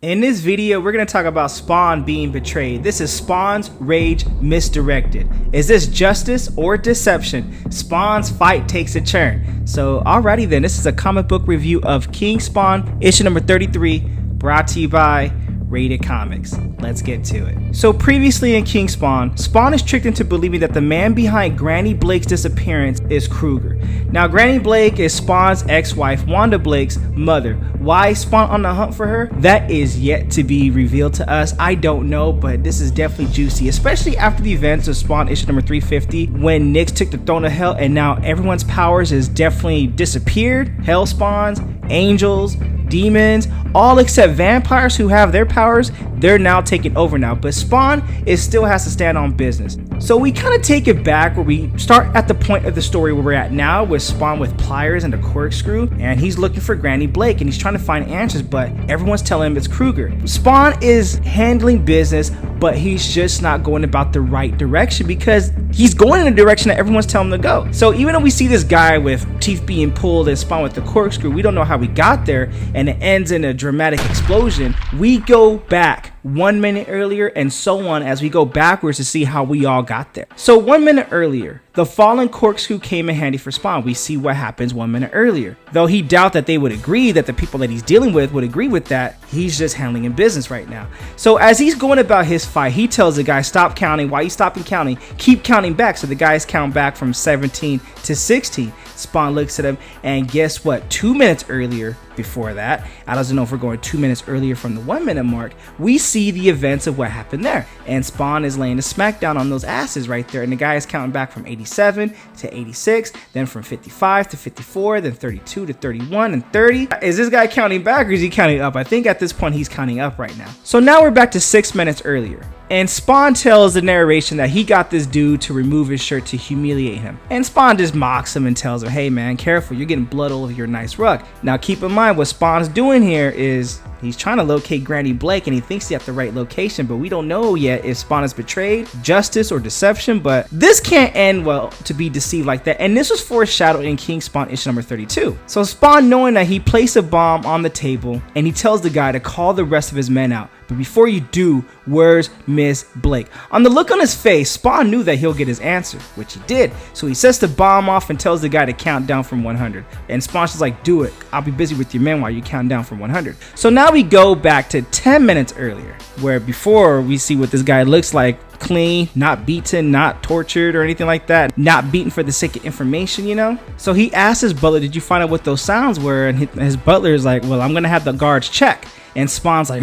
In this video, we're going to talk about Spawn being betrayed. This is Spawn's rage misdirected. Is this justice or deception? Spawn's fight takes a turn. So alrighty then, this is a comic book review of King Spawn, issue number 33, brought to you by Rated Comics. Let's get to it. So previously in King Spawn, Spawn is tricked into believing that the man behind Granny Blake's disappearance is Kruger. Now Granny Blake is Spawn's ex-wife, Wanda Blake's mother. Why is Spawn on the hunt for her? That is yet to be revealed to us. I don't know, but this is definitely juicy, especially after the events of Spawn issue number 350 when Nyx took the throne of hell and now everyone's powers is definitely disappeared. Hell spawns, angels, demons, all except vampires who have their powers, they're now taking over now, but Spawn still has to stand on business. So we kind of take it back where we start at the point of the story where we're at now with Spawn with pliers and a corkscrew, and he's looking for Granny Blake and he's trying to find answers, but everyone's telling him it's Kruger. Spawn is handling business, but he's just not going about the right direction because he's going in a direction that everyone's telling him to go. So even though we see this guy with teeth being pulled and Spawn with the corkscrew, we don't know how we got there, and it ends in a dramatic explosion. We go back 1 minute earlier and so on as we go backwards to see how we all got there. So 1 minute earlier, the fallen corkscrew came in handy for Spawn. We see what happens 1 minute earlier. Though he doubt that they would agree, that the people that he's dealing with would agree with that, he's just handling in business right now. So as he's going about his fight, he tells the guy, stop counting. Why are you stopping counting? Keep counting back. So the guys count back from 17 to 16. Spawn looks at him, and guess what? 2 minutes earlier, before that, I don't know if we're going 2 minutes earlier from the 1 minute mark, we see the events of what happened there. And Spawn is laying a smackdown on those asses right there. And the guy is counting back from 87 to 86, then from 55 to 54, then 32 to 31 and 30. Is this guy counting back or is he counting up? I think at this point he's counting up right now. So now we're back to 6 minutes earlier. And Spawn tells the narration that he got this dude to remove his shirt to humiliate him. And Spawn just mocks him and tells him, hey man, careful, you're getting blood all over your nice rug. Now keep in mind what Spawn's doing here is he's trying to locate Granny Blake and he thinks he's at the right location, but we don't know yet if Spawn is betrayed, justice, or deception, but this can't end well to be deceived like that. And this was foreshadowed in King Spawn issue number 32. So Spawn, knowing that he placed a bomb on the table, and he tells the guy to call the rest of his men out. But before you do, where's Miss Blake? On the look on his face, Spawn knew that he'll get his answer, which he did. So he sets the bomb off and tells the guy to count down from 100. And Spawn's just like, do it. I'll be busy with your men while you count down from 100. So now we go back to 10 minutes earlier, where before we see what this guy looks like. Clean, not beaten, not tortured or anything like that, not beaten for the sake of information, you know. So he asked his butler, did you find out what those sounds were? And his butler is like, well, I'm gonna have the guards check. And Spawn's like,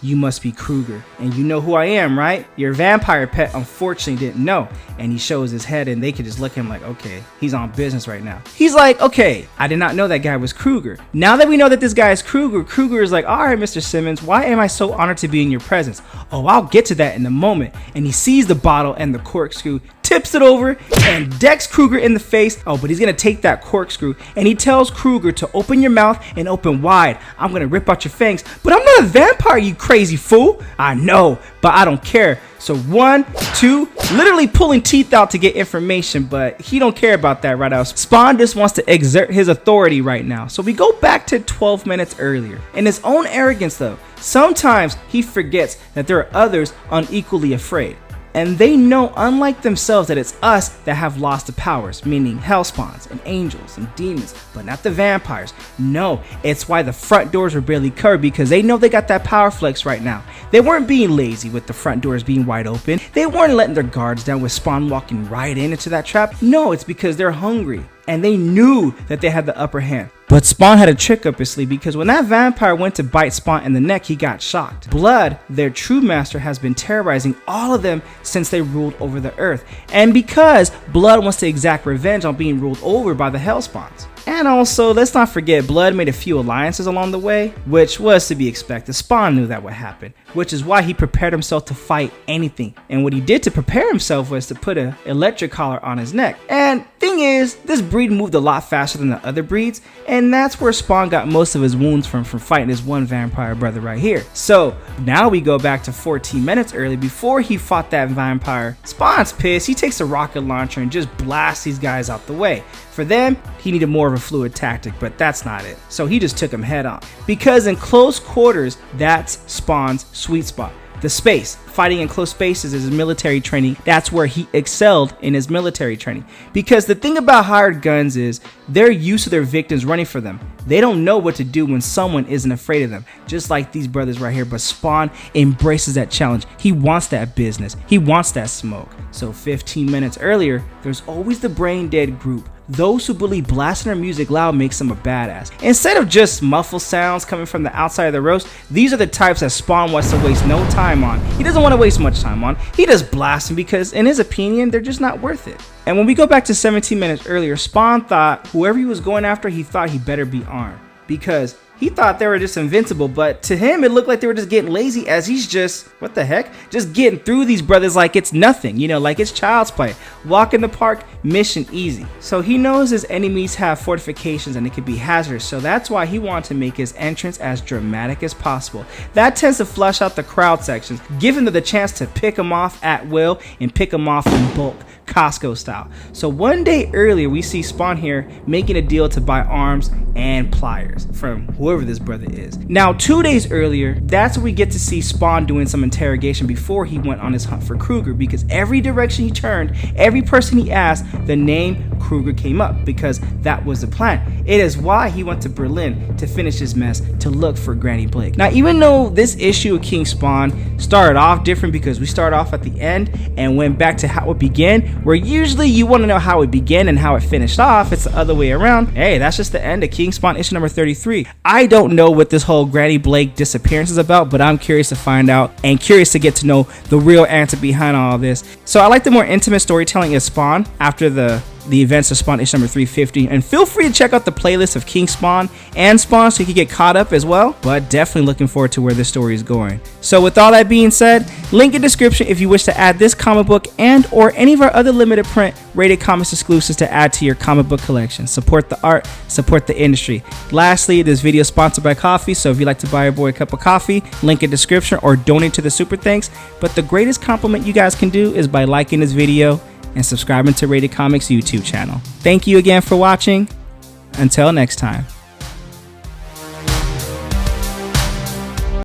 you must be Kruger, and you know who I am, right? Your vampire pet unfortunately didn't know. And he shows his head and they could just look at him like, okay, he's on business right now. He's like, okay, I did not know that guy was Kruger. Now that we know that this guy is Kruger, Kruger is like, all right, Mr. Simmons, why am I so honored to be in your presence? Oh, I'll get to that in a moment. And he sees the bottle and the corkscrew, tips it over and decks Kruger in the face. Oh, but he's gonna take that corkscrew and he tells Kruger to open your mouth and open wide. I'm gonna rip out your fangs, but I'm not a vampire, you crazy fool. I know, but I don't care. So 1, 2, literally pulling teeth out to get information, but he don't care about that right now. Spawn just wants to exert his authority right now. So we go back to 12 minutes earlier. In his own arrogance though, sometimes he forgets that there are others unequally afraid. And they know, unlike themselves, that it's us that have lost the powers, meaning hell spawns and angels and demons, but not the vampires. No, it's why the front doors were barely covered, because they know they got that power flex right now. They weren't being lazy with the front doors being wide open. They weren't letting their guards down with Spawn walking right into that trap. No, it's because they're hungry and they knew that they had the upper hand. But Spawn had a trick up his sleeve, because when that vampire went to bite Spawn in the neck, he got shocked. Blood, their true master, has been terrorizing all of them since they ruled over the earth. And because Blood wants to exact revenge on being ruled over by the Hellspawns. And also, let's not forget, Blood made a few alliances along the way, which was to be expected. Spawn knew that would happen, which is why he prepared himself to fight anything. And what he did to prepare himself was to put an electric collar on his neck. And thing is, this breed moved a lot faster than the other breeds, and that's where Spawn got most of his wounds from fighting his one vampire brother right here. So now we go back to 14 minutes early before he fought that vampire. Spawn's pissed. He takes a rocket launcher and just blasts these guys out the way. For them, he needed more of of a fluid tactic, but that's not it. So he just took him head on. Because in close quarters, that's Spawn's sweet spot. The space. Fighting in close spaces is his military training. That's where he excelled in his military training. Because the thing about hired guns is they're used to their victims running for them. They don't know what to do when someone isn't afraid of them. Just like these brothers right here. But Spawn embraces that challenge. He wants that business. He wants that smoke. So 15 minutes earlier, there's always the brain dead group. Those who believe blasting their music loud makes them a badass. Instead of just muffled sounds coming from the outside of the roast, these are the types that Spawn wants to waste no time on. He doesn't want to waste much time on. He just blasts them because, in his opinion, they're just not worth it. And when we go back to 17 minutes earlier, Spawn thought whoever he was going after, he thought he better be armed. Because he thought they were just invincible, but to him it looked like they were just getting lazy, as he's just, what the heck, just getting through these brothers like it's nothing, you know, like it's child's play. Walk in the park, mission easy. So he knows his enemies have fortifications and it could be hazardous, so that's why he wanted to make his entrance as dramatic as possible. That tends to flush out the crowd sections, giving them the chance to pick them off at will and pick them off in bulk, Costco style. So one day earlier, we see Spawn here making a deal to buy arms and pliers from whoever this brother is. Now 2 days earlier, that's where we get to see Spawn doing some interrogation before he went on his hunt for Kruger, because every direction he turned, every person he asked, the name Kruger came up, because that was the plan. It is why he went to Berlin to finish his mess, to look for Granny Blake. Now even though this issue of King Spawn started off different, because we started off at the end and went back to how it began, where usually you want to know how it began and how it finished off, it's the other way around. Hey, that's just the end of King Spawn issue number 33. I don't know what this whole Granny Blake disappearance is about, but I'm curious to find out and curious to get to know the real answer behind all this. So I like the more intimate storytelling of Spawn after the events of Spawn issue number 350, and feel free to check out the playlist of King Spawn and Spawn so you can get caught up as well, but definitely looking forward to where this story is going. So with all that being said, link in description if you wish to add this comic book and or any of our other limited print rated comics exclusives to add to your comic book collection. Support the art, support the industry. Lastly, this video is sponsored by coffee, so if you'd like to buy your boy a cup of coffee, link in description or donate to the super thanks. But the greatest compliment you guys can do is by liking this video and subscribing to Rated Comics YouTube channel. Thank you again for watching. Until next time.